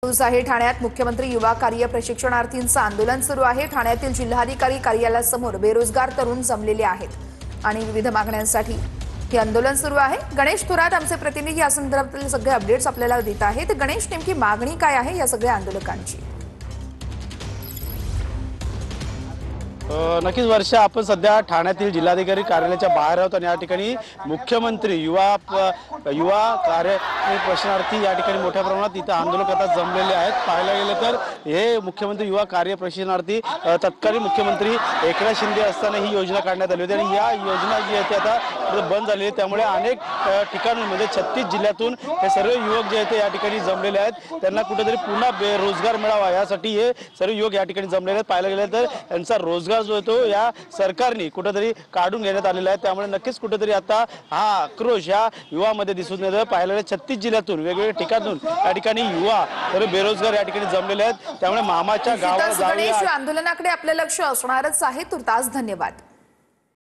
News आहे। ठाण्यात मुख्यमंत्री युवा कार्य प्रशिक्षणार्थींचं आंदोलन सुरू आहे। ठाण्यातील जिल्हाधिकारी कार्यालयासमोर बेरोजगार तरुण जमलेले आहेत आणि विविध मागण्यांसाठी हे आंदोलन सुरू आहे। गणेश थोरात आमचे प्रतिनिधी या संदर्भातील सगळे अपडेट्स आपल्याला देत आहेत। गणेश, नेमकी मागणी काय आहे या सगळ्या आंदोलकांची? नक्कीच वर्षा, आपण सध्या ठाण्यातील जिल्हाधिकारी कार्यालयाच्या बाहेर आहोत आणि या ठिकाणी मुख्यमंत्री युवा कार्य प्रशिक्षणार्थी या ठिकाणी मोठ्या प्रमाणात इथं आंदोलक आता जमलेले आहेत। पाहायला गेलं तर हे मुख्यमंत्री युवा कार्य प्रशिक्षणार्थी तत्कालीन मुख्यमंत्री एकनाथ शिंदे असताना ही योजना काढण्यात आली होती आणि या योजना जी आहे ती आता बंद झाली आहे। त्यामुळे अनेक ठिकाणांमध्ये 36 जिल्ह्यातून हे सर्व युवक जे आहेत ते या ठिकाणी जमलेले आहेत। त्यांना कुठेतरी पुन्हा बेरोजगार मिळावा यासाठी हे सर्व युवक या ठिकाणी जमलेले आहेत। पाहायला गेलं तर यांचा रोजगार जो आहे तो या सरकारने कुठेतरी काढून घेण्यात आलेला आहे। त्यामुळे नक्कीच कुठेतरी आता हा आक्रोश या युवामध्ये दिसून येतो। पाहायला 36 जिल्ह्यातून वेगवेगळ्या ठिकाणून या ठिकाणी युवा तर बेरोजगार या ठिकाणी जमलेले आहेत। त्यामुळे मामाच्या गावाला जाऊया आंदोलनाकडे आपलं लक्ष असणारच आहे। तुर्तास धन्यवाद।